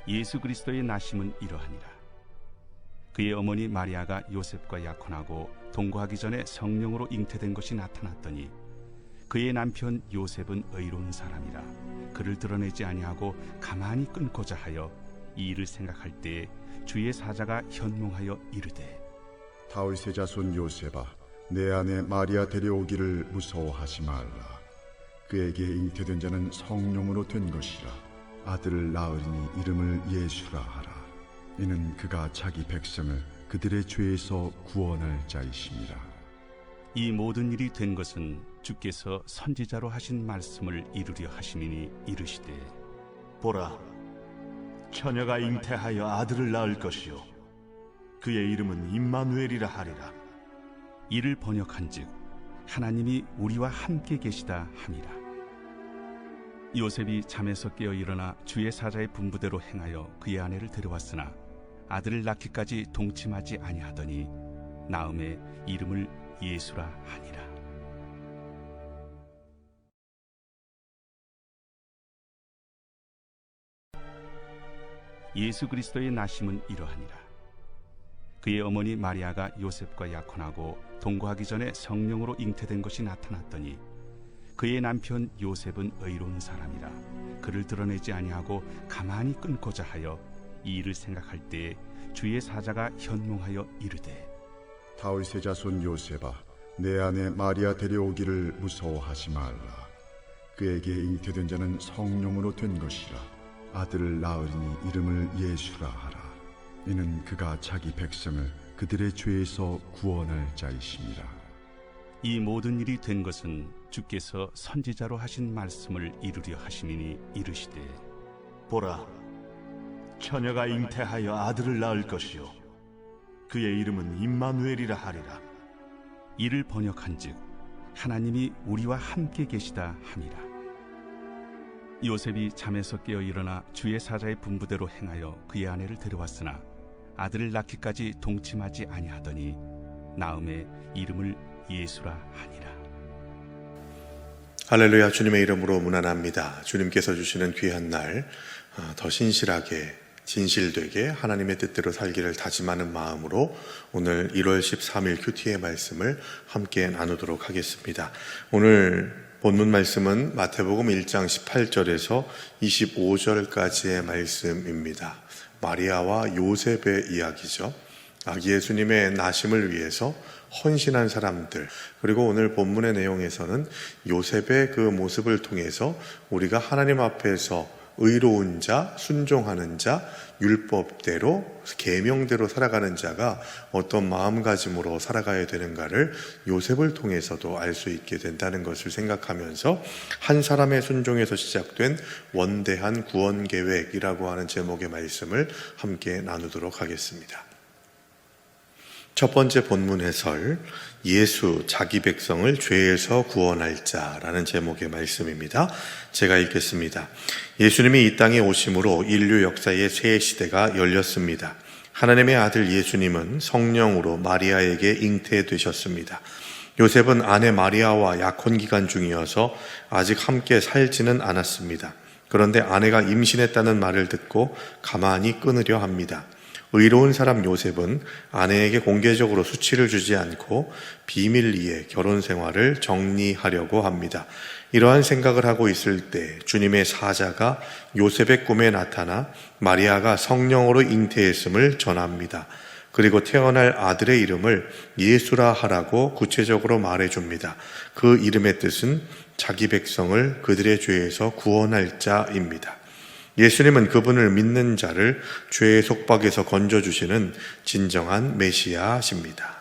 예수 그리스도의 나심은 이러하니라. 그의 어머니 마리아가 요셉과 약혼하고 동거하기 전에 성령으로 잉태된 것이 나타났더니 그의 남편 요셉은 의로운 사람이라 그를 드러내지 아니하고 가만히 끊고자 하여 이 일을 생각할 때에 주의 사자가 현몽하여 이르되, 다윗의 자손 요셉아, 내 아내 마리아 데려오기를 무서워하지 말라. 그에게 잉태된 자는 성령으로 된 것이라. 아들을 낳으리니 이름을 예수라 하라. 이는 그가 자기 백성을 그들의 죄에서 구원할 자이심이라. 이 모든 일이 된 것은 주께서 선지자로 하신 말씀을 이루려 하심이니 이르시되, 보라, 처녀가 잉태하여 아들을 낳을 것이요 그의 이름은 임마누엘이라 하리라. 이를 번역한즉 하나님이 우리와 함께 계시다 함이라. 요셉이 잠에서 깨어 일어나 주의 사자의 분부대로 행하여 그의 아내를 데려왔으나 아들을 낳기까지 동침하지 아니하더니 나음에 이름을 예수라 하니라. 예수 그리스도의 나심은 이러하니라. 그의 어머니 마리아가 요셉과 약혼하고 동거하기 전에 성령으로 잉태된 것이 나타났더니 그의 남편 요셉은 의로운 사람이라 그를 드러내지 아니하고 가만히 끊고자 하여 이 일을 생각할 때에 주의 사자가 현몽하여 이르되, 다윗의 자손 요셉아, 내 아내 마리아 데려오기를 무서워하지 말라. 그에게 잉태된 자는 성령으로 된 것이라. 아들을 낳으리니 이름을 예수라 하라. 이는 그가 자기 백성을 그들의 죄에서 구원할 자이심이라. 이 모든 일이 된 것은 주께서 선지자로 하신 말씀을 이루려 하심이니 이르시되, 보라, 처녀가 잉태하여 아들을 낳을 것이요 그의 이름은 임마누엘이라 하리라. 이를 번역한즉 하나님이 우리와 함께 계시다 함이라. 요셉이 잠에서 깨어 일어나 주의 사자의 분부대로 행하여 그의 아내를 데려왔으나 아들을 낳기까지 동침하지 아니하더니 나음에 이름을 예수라 하니라. 할렐루야. 주님의 이름으로 문안합니다. 주님께서 주시는 귀한 날 더 신실하게 진실되게 하나님의 뜻대로 살기를 다짐하는 마음으로 오늘 1월 13일 큐티의 말씀을 함께 나누도록 하겠습니다. 오늘 본문 말씀은 마태복음 1장 18절에서 25절까지의 말씀입니다. 마리아와 요셉의 이야기죠. 아기 예수님의 나심을 위해서 헌신한 사람들, 그리고 오늘 본문의 내용에서는 요셉의 그 모습을 통해서 우리가 하나님 앞에서 의로운 자, 순종하는 자, 율법대로, 계명대로 살아가는 자가 어떤 마음가짐으로 살아가야 되는가를 요셉을 통해서도 알 수 있게 된다는 것을 생각하면서 한 사람의 순종에서 시작된 원대한 구원 계획이라고 하는 제목의 말씀을 함께 나누도록 하겠습니다. 첫 번째 본문 해설, 예수 자기 백성을 죄에서 구원할 자라는 제목의 말씀입니다. 제가 읽겠습니다. 예수님이 이 땅에 오심으로 인류 역사의 새 시대가 열렸습니다. 하나님의 아들 예수님은 성령으로 마리아에게 잉태되셨습니다. 요셉은 아내 마리아와 약혼 기간 중이어서 아직 함께 살지는 않았습니다. 그런데 아내가 임신했다는 말을 듣고 가만히 끊으려 합니다. 의로운 사람 요셉은 아내에게 공개적으로 수치를 주지 않고 비밀리에 결혼 생활을 정리하려고 합니다. 이러한 생각을 하고 있을 때 주님의 사자가 요셉의 꿈에 나타나 마리아가 성령으로 잉태했음을 전합니다. 그리고 태어날 아들의 이름을 예수라 하라고 구체적으로 말해줍니다. 그 이름의 뜻은 자기 백성을 그들의 죄에서 구원할 자입니다. 예수님은 그분을 믿는 자를 죄의 속박에서 건져주시는 진정한 메시아십니다.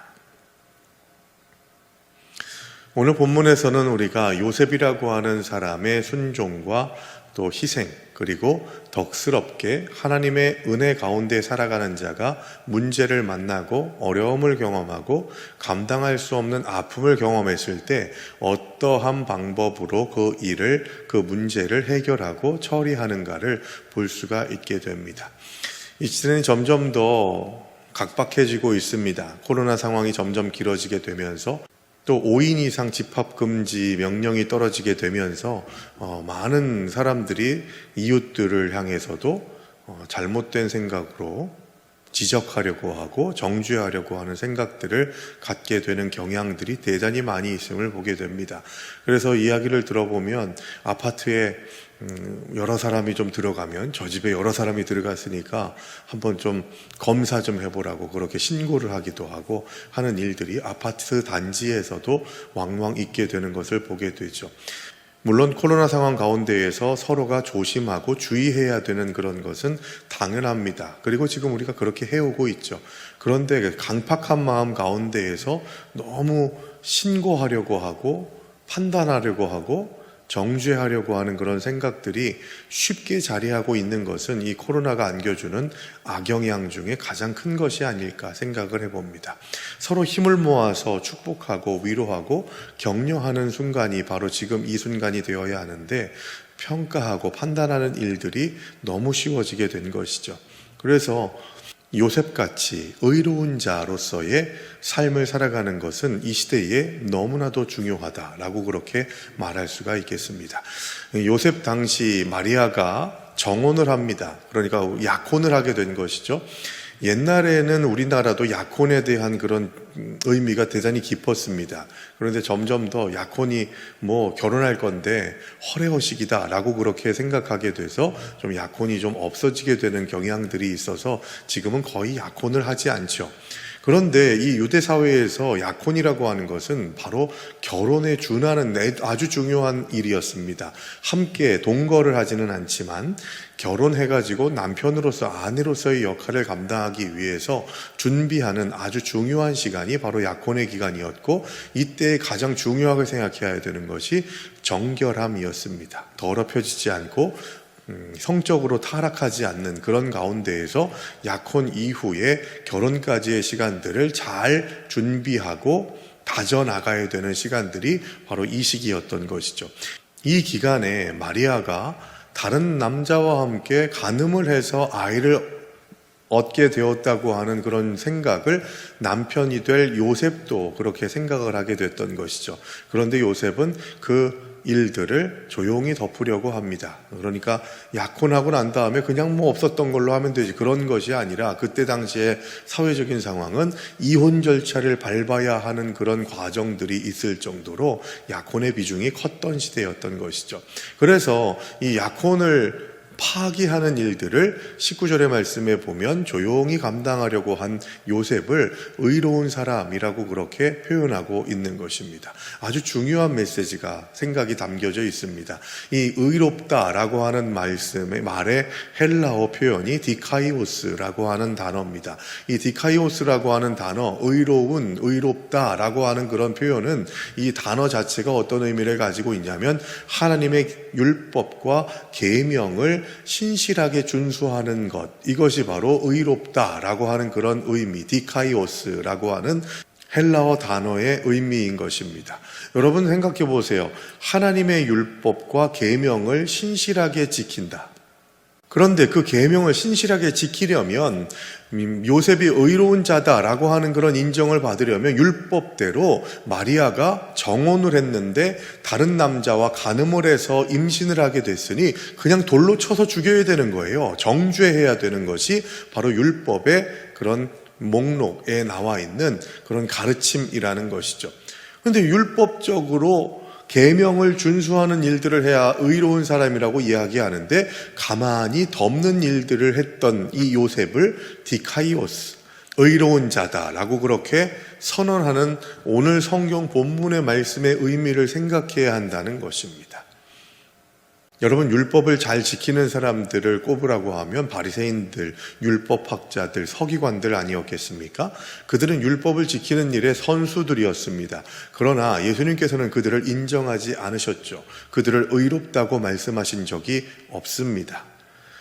오늘 본문에서는 우리가 요셉이라고 하는 사람의 순종과 또 희생, 그리고 덕스럽게 하나님의 은혜 가운데 살아가는 자가 문제를 만나고 어려움을 경험하고 감당할 수 없는 아픔을 경험했을 때 어떠한 방법으로 그 일을, 그 문제를 해결하고 처리하는가를 볼 수가 있게 됩니다. 이 시대는 점점 더 각박해지고 있습니다. 코로나 상황이 점점 길어지게 되면서 또 5인 이상 집합금지 명령이 떨어지게 되면서 많은 사람들이 이웃들을 향해서도 잘못된 생각으로 지적하려고 하고 정죄하려고 하는 생각들을 갖게 되는 경향들이 대단히 많이 있음을 보게 됩니다. 그래서 이야기를 들어보면 아파트에 여러 사람이 좀 들어가면 저 집에 여러 사람이 들어갔으니까 한번 좀 검사 좀 해보라고 그렇게 신고를 하기도 하고 하는 일들이 아파트 단지에서도 왕왕 있게 되는 것을 보게 되죠. 물론 코로나 상황 가운데에서 서로가 조심하고 주의해야 되는 그런 것은 당연합니다. 그리고 지금 우리가 그렇게 해오고 있죠. 그런데 강팍한 마음 가운데에서 너무 신고하려고 하고 판단하려고 하고 정죄하려고 하는 그런 생각들이 쉽게 자리하고 있는 것은 이 코로나가 안겨주는 악영향 중에 가장 큰 것이 아닐까 생각을 해봅니다. 서로 힘을 모아서 축복하고 위로하고 격려하는 순간이 바로 지금 이 순간이 되어야 하는데 평가하고 판단하는 일들이 너무 쉬워지게 된 것이죠. 그래서 요셉같이 의로운 자로서의 삶을 살아가는 것은 이 시대에 너무나도 중요하다라고 그렇게 말할 수가 있겠습니다. 요셉 당시 마리아가 정혼을 합니다. 그러니까 약혼을 하게 된 것이죠. 옛날에는 우리나라도 약혼에 대한 그런 의미가 대단히 깊었습니다. 그런데 점점 더 약혼이 결혼할 건데 허례허식이다 라고 그렇게 생각하게 돼서 좀 약혼이 좀 없어지게 되는 경향들이 있어서 지금은 거의 약혼을 하지 않죠. 그런데 이 유대 사회에서 약혼이라고 하는 것은 바로 결혼에 준하는 아주 중요한 일이었습니다. 함께 동거를 하지는 않지만 결혼해가지고 남편으로서 아내로서의 역할을 감당하기 위해서 준비하는 아주 중요한 시간이 바로 약혼의 기간이었고 이때 가장 중요하게 생각해야 되는 것이 정결함이었습니다. 더럽혀지지 않고 성적으로 타락하지 않는 그런 가운데에서 약혼 이후에 결혼까지의 시간들을 잘 준비하고 다져나가야 되는 시간들이 바로 이 시기였던 것이죠. 이 기간에 마리아가 다른 남자와 함께 간음을 해서 아이를 얻게 되었다고 하는 그런 생각을 남편이 될 요셉도 그렇게 생각을 하게 됐던 것이죠. 그런데 요셉은 그 일들을 조용히 덮으려고 합니다. 그러니까 약혼하고 난 다음에 그냥 없었던 걸로 하면 되지 그런 것이 아니라 그때 당시에 사회적인 상황은 이혼 절차를 밟아야 하는 그런 과정들이 있을 정도로 약혼의 비중이 컸던 시대였던 것이죠. 그래서 이 약혼을 파기하는 일들을 19절의 말씀에 보면 조용히 감당하려고 한 요셉을 의로운 사람이라고 그렇게 표현하고 있는 것입니다. 아주 중요한 메시지가 생각이 담겨져 있습니다. 이 의롭다라고 하는 말의 헬라어 표현이 디카이오스라고 하는 단어입니다. 이 디카이오스라고 하는 단어, 의로운, 의롭다라고 하는 그런 표현은 이 단어 자체가 어떤 의미를 가지고 있냐면 하나님의 율법과 계명을 신실하게 준수하는 것, 이것이 바로 의롭다라고 하는 그런 의미, 디카이오스라고 하는 헬라어 단어의 의미인 것입니다. 여러분 생각해 보세요. 하나님의 율법과 계명을 신실하게 지킨다. 그런데 그 계명을 신실하게 지키려면 요셉이 의로운 자다라고 하는 그런 인정을 받으려면 율법대로 마리아가 정혼을 했는데 다른 남자와 간음을 해서 임신을 하게 됐으니 그냥 돌로 쳐서 죽여야 되는 거예요. 정죄해야 되는 것이 바로 율법의 그런 목록에 나와 있는 그런 가르침이라는 것이죠. 그런데 율법적으로 계명을 준수하는 일들을 해야 의로운 사람이라고 이야기하는데 가만히 덮는 일들을 했던 이 요셉을 디카이오스, 의로운 자다라고 그렇게 선언하는 오늘 성경 본문의 말씀의 의미를 생각해야 한다는 것입니다. 여러분 율법을 잘 지키는 사람들을 꼽으라고 하면 바리새인들, 율법학자들, 서기관들 아니었겠습니까? 그들은 율법을 지키는 일의 선수들이었습니다. 그러나 예수님께서는 그들을 인정하지 않으셨죠. 그들을 의롭다고 말씀하신 적이 없습니다.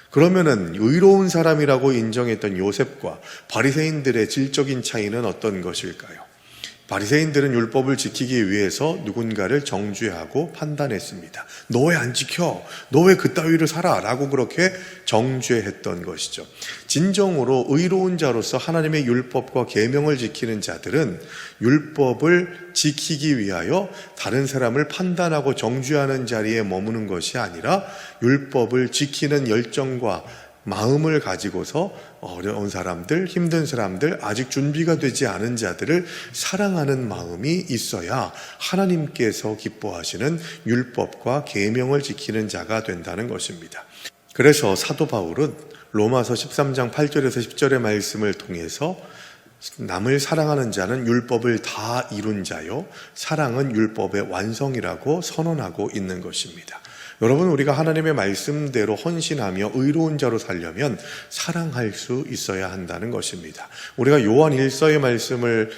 그러면은 의로운 사람이라고 인정했던 요셉과 바리새인들의 질적인 차이는 어떤 것일까요? 바리새인들은 율법을 지키기 위해서 누군가를 정죄하고 판단했습니다. 너 왜 안 지켜? 너 왜 그따위를 살아? 라고 그렇게 정죄했던 것이죠. 진정으로 의로운 자로서 하나님의 율법과 계명을 지키는 자들은 율법을 지키기 위하여 다른 사람을 판단하고 정죄하는 자리에 머무는 것이 아니라 율법을 지키는 열정과 마음을 가지고서 어려운 사람들, 힘든 사람들, 아직 준비가 되지 않은 자들을 사랑하는 마음이 있어야 하나님께서 기뻐하시는 율법과 계명을 지키는 자가 된다는 것입니다. 그래서 사도 바울은 로마서 13장 8절에서 10절의 말씀을 통해서 남을 사랑하는 자는 율법을 다 이룬 자요, 사랑은 율법의 완성이라고 선언하고 있는 것입니다. 여러분, 우리가 하나님의 말씀대로 헌신하며 의로운 자로 살려면 사랑할 수 있어야 한다는 것입니다. 우리가 요한 1서의 말씀을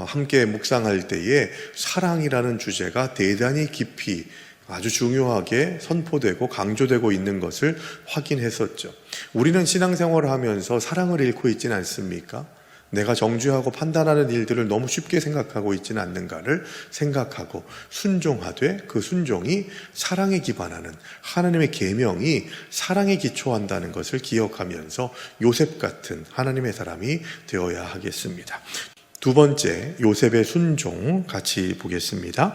함께 묵상할 때에 사랑이라는 주제가 대단히 깊이 아주 중요하게 선포되고 강조되고 있는 것을 확인했었죠. 우리는 신앙생활을 하면서 사랑을 잃고 있지는 않습니까? 내가 정죄하고 판단하는 일들을 너무 쉽게 생각하고 있지는 않는가를 생각하고 순종하되 그 순종이 사랑에 기반하는 하나님의 계명이 사랑에 기초한다는 것을 기억하면서 요셉 같은 하나님의 사람이 되어야 하겠습니다. 두 번째, 요셉의 순종 같이 보겠습니다.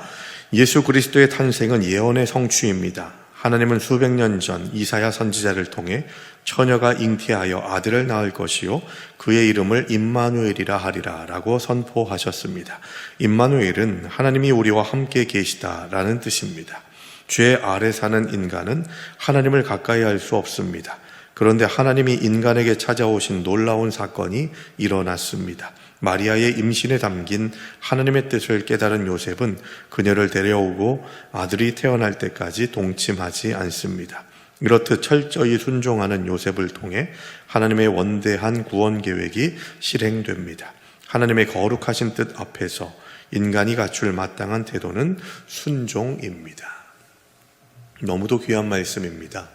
예수 그리스도의 탄생은 예언의 성취입니다. 하나님은 수백 년 전 이사야 선지자를 통해 처녀가 잉태하여 아들을 낳을 것이요 그의 이름을 임마누엘이라 하리라 라고 선포하셨습니다. 임마누엘은 하나님이 우리와 함께 계시다라는 뜻입니다. 죄 아래 사는 인간은 하나님을 가까이 할 수 없습니다. 그런데 하나님이 인간에게 찾아오신 놀라운 사건이 일어났습니다. 마리아의 임신에 담긴 하나님의 뜻을 깨달은 요셉은 그녀를 데려오고 아들이 태어날 때까지 동침하지 않습니다. 이렇듯 철저히 순종하는 요셉을 통해 하나님의 원대한 구원 계획이 실행됩니다. 하나님의 거룩하신 뜻 앞에서 인간이 갖출 마땅한 태도는 순종입니다. 너무도 귀한 말씀입니다.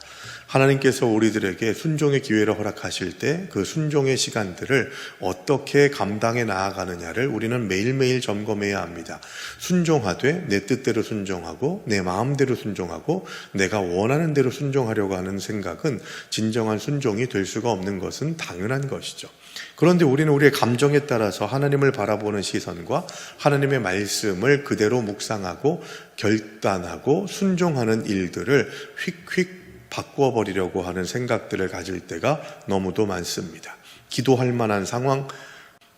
하나님께서 우리들에게 순종의 기회를 허락하실 때 그 순종의 시간들을 어떻게 감당해 나아가느냐를 우리는 매일매일 점검해야 합니다. 순종하되 내 뜻대로 순종하고 내 마음대로 순종하고 내가 원하는 대로 순종하려고 하는 생각은 진정한 순종이 될 수가 없는 것은 당연한 것이죠. 그런데 우리는 우리의 감정에 따라서 하나님을 바라보는 시선과 하나님의 말씀을 그대로 묵상하고 결단하고 순종하는 일들을 휙휙 바꾸어버리려고 하는 생각들을 가질 때가 너무도 많습니다. 기도할 만한 상황,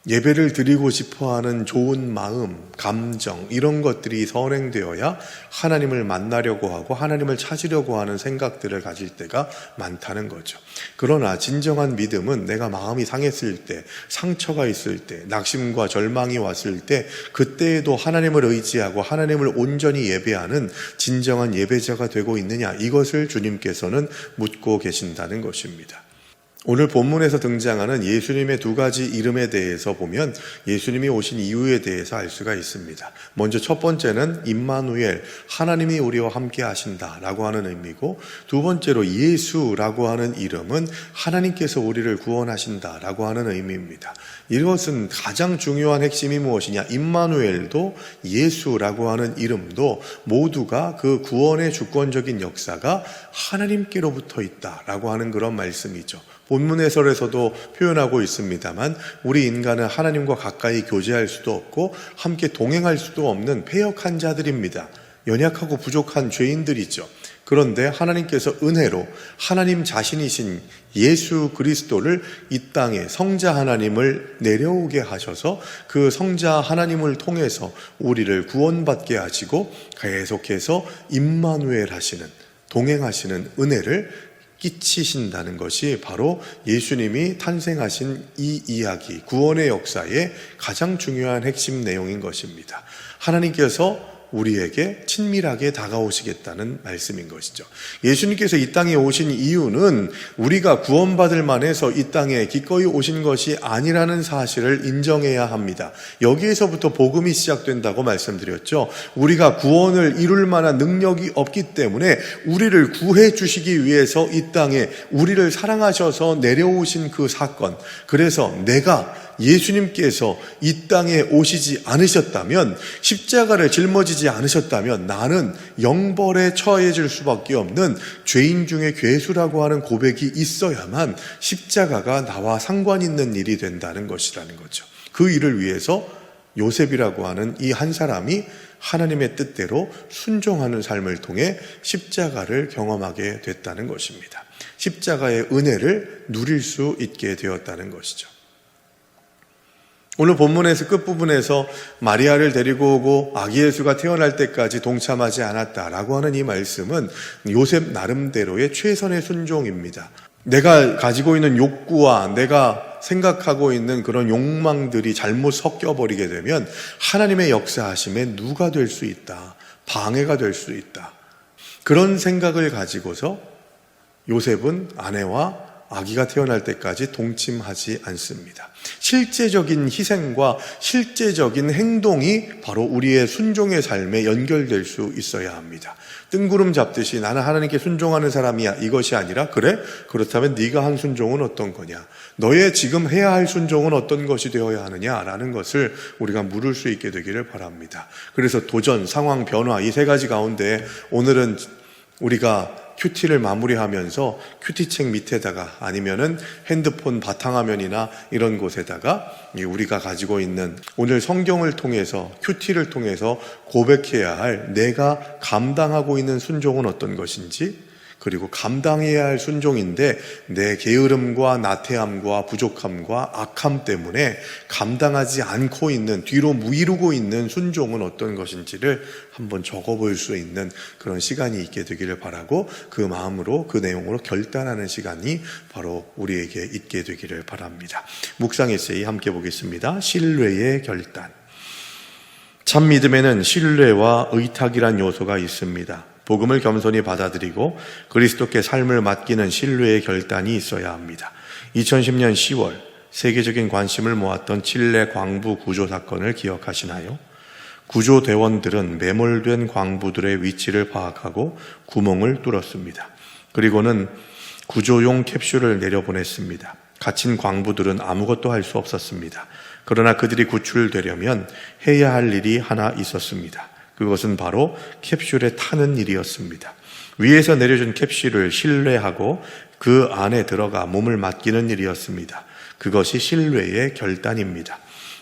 예배를 드리고 싶어하는 좋은 마음, 감정 이런 것들이 선행되어야 하나님을 만나려고 하고 하나님을 찾으려고 하는 생각들을 가질 때가 많다는 거죠. 그러나 진정한 믿음은 내가 마음이 상했을 때, 상처가 있을 때, 낙심과 절망이 왔을 때 그때에도 하나님을 의지하고 하나님을 온전히 예배하는 진정한 예배자가 되고 있느냐, 이것을 주님께서는 묻고 계신다는 것입니다. 오늘 본문에서 등장하는 예수님의 두 가지 이름에 대해서 보면 예수님이 오신 이유에 대해서 알 수가 있습니다. 먼저 첫 번째는 임마누엘, 하나님이 우리와 함께 하신다라고 하는 의미고, 두 번째로 예수라고 하는 이름은 하나님께서 우리를 구원하신다라고 하는 의미입니다. 이것은 가장 중요한 핵심이 무엇이냐? 임마누엘도 예수라고 하는 이름도 모두가 그 구원의 주권적인 역사가 하나님께로부터 있다라고 하는 그런 말씀이죠. 본문 해설에서도 표현하고 있습니다만 우리 인간은 하나님과 가까이 교제할 수도 없고 함께 동행할 수도 없는 패역한 자들입니다. 연약하고 부족한 죄인들이죠. 그런데 하나님께서 은혜로 하나님 자신이신 예수 그리스도를 이 땅에 성자 하나님을 내려오게 하셔서 그 성자 하나님을 통해서 우리를 구원받게 하시고 계속해서 임마누엘 하시는, 동행하시는 은혜를 끼치신다는 것이 바로 예수님이 탄생하신 이 이야기, 구원의 역사의 가장 중요한 핵심 내용인 것입니다. 하나님께서 우리에게 친밀하게 다가오시겠다는 말씀인 것이죠. 예수님께서 이 땅에 오신 이유는 우리가 구원받을 만해서 이 땅에 기꺼이 오신 것이 아니라는 사실을 인정해야 합니다. 여기에서부터 복음이 시작된다고 말씀드렸죠. 우리가 구원을 이룰 만한 능력이 없기 때문에 우리를 구해 주시기 위해서 이 땅에 우리를 사랑하셔서 내려오신 그 사건, 그래서 내가 예수님께서 이 땅에 오시지 않으셨다면, 십자가를 짊어지지 않으셨다면 나는 영벌에 처해질 수밖에 없는 죄인 중에 괴수라고 하는 고백이 있어야만 십자가가 나와 상관 있는 일이 된다는 것이라는 거죠. 그 일을 위해서 요셉이라고 하는 이 한 사람이 하나님의 뜻대로 순종하는 삶을 통해 십자가를 경험하게 됐다는 것입니다. 십자가의 은혜를 누릴 수 있게 되었다는 것이죠. 오늘 본문에서 끝부분에서 마리아를 데리고 오고 아기 예수가 태어날 때까지 동참하지 않았다라고 하는 이 말씀은 요셉 나름대로의 최선의 순종입니다. 내가 가지고 있는 욕구와 내가 생각하고 있는 그런 욕망들이 잘못 섞여버리게 되면 하나님의 역사하심에 누가 될 수 있다, 방해가 될 수 있다. 그런 생각을 가지고서 요셉은 아내와 아기가 태어날 때까지 동침하지 않습니다. 실제적인 희생과 실제적인 행동이 바로 우리의 순종의 삶에 연결될 수 있어야 합니다. 뜬구름 잡듯이 나는 하나님께 순종하는 사람이야, 이것이 아니라 그래? 그렇다면 네가 한 순종은 어떤 거냐? 너의 지금 해야 할 순종은 어떤 것이 되어야 하느냐라는 것을 우리가 물을 수 있게 되기를 바랍니다. 그래서 도전, 상황, 변화 이 세 가지 가운데 오늘은 우리가 큐티를 마무리하면서 큐티책 밑에다가 아니면은 핸드폰 바탕화면이나 이런 곳에다가 우리가 가지고 있는 오늘 성경을 통해서 큐티를 통해서 고백해야 할 내가 감당하고 있는 순종은 어떤 것인지, 그리고 감당해야 할 순종인데 내 게으름과 나태함과 부족함과 악함 때문에 감당하지 않고 있는, 뒤로 미루고 있는 순종은 어떤 것인지를 한번 적어볼 수 있는 그런 시간이 있게 되기를 바라고, 그 마음으로 그 내용으로 결단하는 시간이 바로 우리에게 있게 되기를 바랍니다. 묵상 에세이 함께 보겠습니다. 신뢰의 결단. 참 믿음에는 신뢰와 의탁이란 요소가 있습니다. 복음을 겸손히 받아들이고 그리스도께 삶을 맡기는 신뢰의 결단이 있어야 합니다. 2010년 10월 세계적인 관심을 모았던 칠레 광부 구조 사건을 기억하시나요? 구조대원들은 매몰된 광부들의 위치를 파악하고 구멍을 뚫었습니다. 그리고는 구조용 캡슐을 내려보냈습니다. 갇힌 광부들은 아무것도 할 수 없었습니다. 그러나 그들이 구출되려면 해야 할 일이 하나 있었습니다. 그것은 바로 캡슐에 타는 일이었습니다. 위에서 내려준 캡슐을 신뢰하고 그 안에 들어가 몸을 맡기는 일이었습니다. 그것이 신뢰의 결단입니다.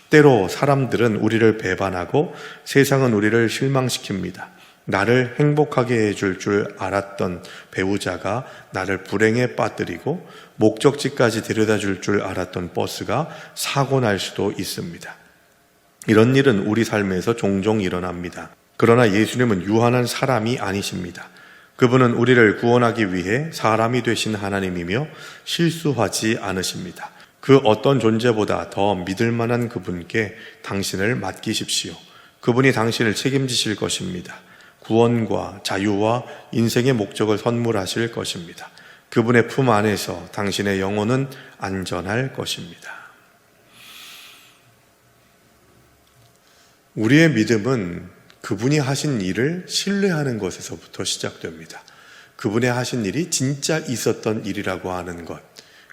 때로 사람들은 우리를 배반하고 세상은 우리를 실망시킵니다. 나를 행복하게 해줄 줄 알았던 배우자가 나를 불행에 빠뜨리고 목적지까지 데려다 줄 줄 알았던 버스가 사고 날 수도 있습니다. 이런 일은 우리 삶에서 종종 일어납니다. 그러나 예수님은 유한한 사람이 아니십니다. 그분은 우리를 구원하기 위해 사람이 되신 하나님이며 실수하지 않으십니다. 그 어떤 존재보다 더 믿을 만한 그분께 당신을 맡기십시오. 그분이 당신을 책임지실 것입니다. 구원과 자유와 인생의 목적을 선물하실 것입니다. 그분의 품 안에서 당신의 영혼은 안전할 것입니다. 우리의 믿음은 그분이 하신 일을 신뢰하는 것에서부터 시작됩니다. 그분의 하신 일이 진짜 있었던 일이라고 하는 것.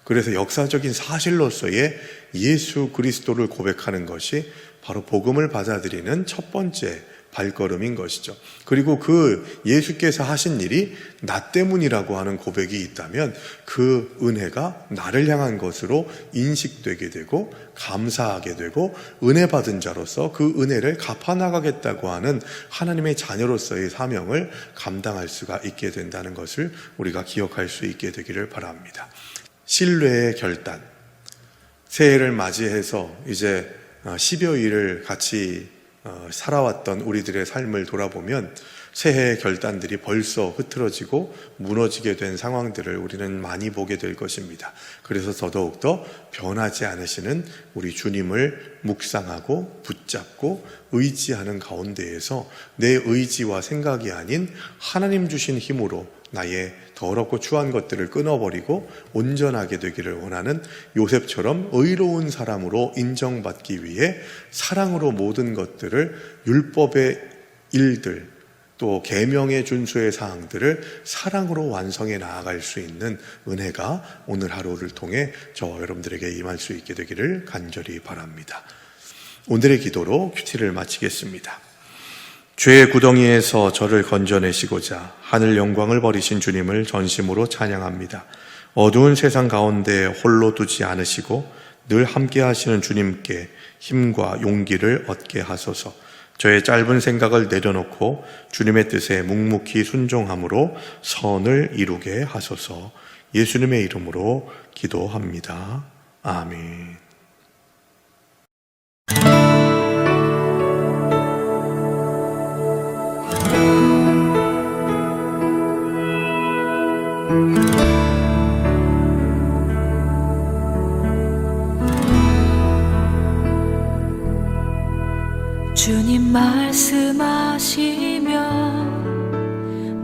그래서 역사적인 사실로서의 예수 그리스도를 고백하는 것이 바로 복음을 받아들이는 첫 번째 발걸음인 것이죠. 그리고 그 예수께서 하신 일이 나 때문이라고 하는 고백이 있다면 그 은혜가 나를 향한 것으로 인식되게 되고 감사하게 되고 은혜 받은 자로서 그 은혜를 갚아나가겠다고 하는 하나님의 자녀로서의 사명을 감당할 수가 있게 된다는 것을 우리가 기억할 수 있게 되기를 바랍니다. 신뢰의 결단. 새해를 맞이해서 이제 10여일을 같이 살아왔던 우리들의 삶을 돌아보면 새해의 결단들이 벌써 흐트러지고 무너지게 된 상황들을 우리는 많이 보게 될 것입니다. 그래서 더더욱더 변하지 않으시는 우리 주님을 묵상하고 붙잡고 의지하는 가운데에서 내 의지와 생각이 아닌 하나님 주신 힘으로 나의 더럽고 추한 것들을 끊어버리고 온전하게 되기를 원하는 요셉처럼 의로운 사람으로 인정받기 위해 사랑으로 모든 것들을 율법의 일들 또 계명의 준수의 사항들을 사랑으로 완성해 나아갈 수 있는 은혜가 오늘 하루를 통해 저와 여러분들에게 임할 수 있게 되기를 간절히 바랍니다. 오늘의 기도로 큐티를 마치겠습니다. 죄의 구덩이에서 저를 건져내시고자 하늘 영광을 버리신 주님을 전심으로 찬양합니다. 어두운 세상 가운데 홀로 두지 않으시고 늘 함께 하시는 주님께 힘과 용기를 얻게 하소서. 저의 짧은 생각을 내려놓고 주님의 뜻에 묵묵히 순종함으로 선을 이루게 하소서. 예수님의 이름으로 기도합니다. 아멘. 주님 말씀하시면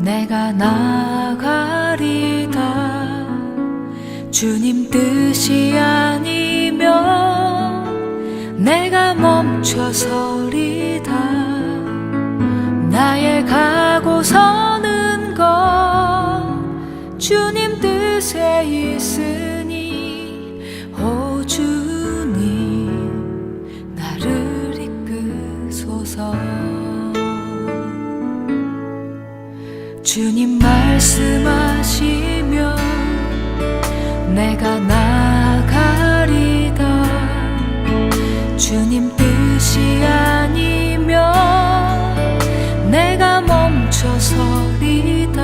내가 나가리다. 주님 뜻이 아니면 내가 멈춰서리다. 나의 가고 서는 것 주님 뜻에 있으니 오 주님 나를 이끄소서. 주님 말씀하시면 내가 나가리다. 주님 뜻이 아니면 내가 멈춰서리다.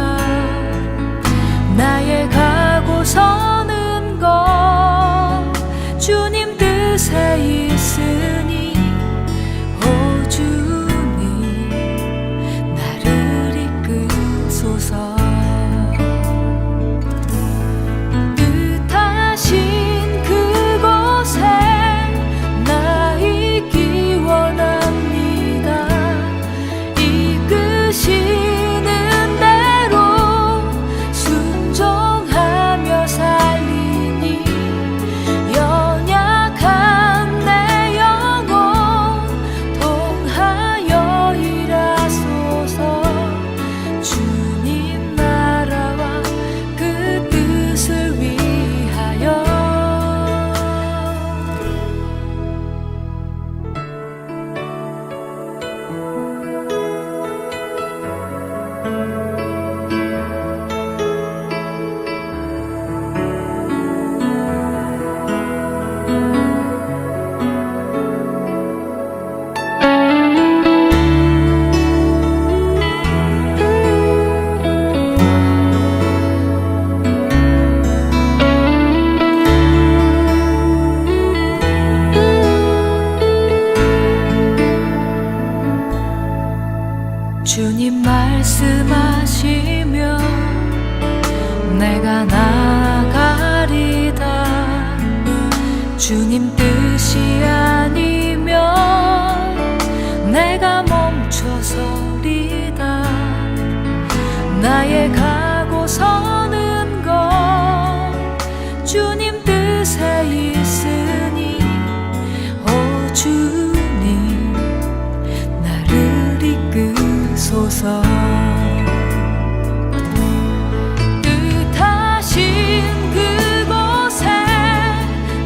나의 가고 서는 것 주님 뜻에 있으니 오 주님 나를 이끄소서. 뜻하신 그곳에 나 있기 원합니다. 이끄시는 대로 순종하며 살리니 연약한 내 영혼 통하여 일하소서. 주님 나라와 그 뜻을 위하여. 주님 말씀하시면 내가 나가리다. 주님 뜻이 아니면 내가 멈춰서리다. 나의 가고 서는 것 주님 뜻에 있으니 오 주님 나를 이끄소서. 뜻하신 그곳에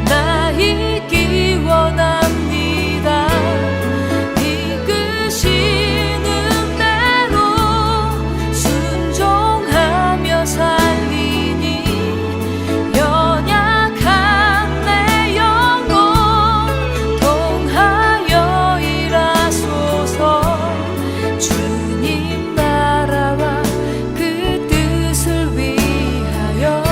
나 있기 원합니다. 이끄시는 대로 순종하며 살리니 연약한 내 영혼 통하여 일하소서. 주님 나라와 그 뜻을 위하여.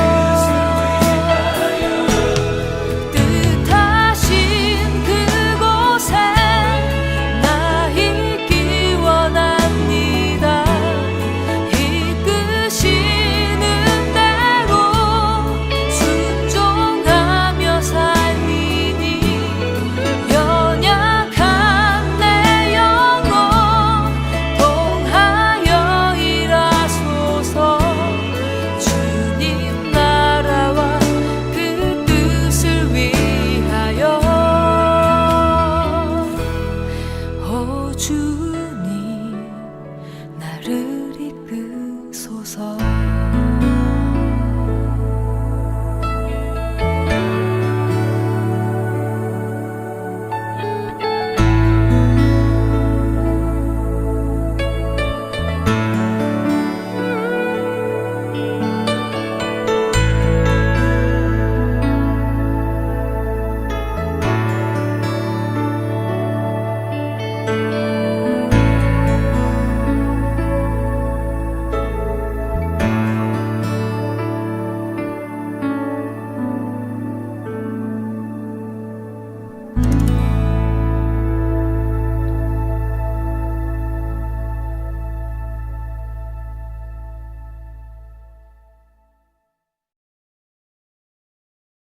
뜻하신 그곳에 나 있기 원합니다. 이끄시는 대로 순종하며 살리니 연약한 내 영혼 통하여 일하소서. 주님 나라와 그 뜻을 위하여. 오 주님 나를 이끄소서.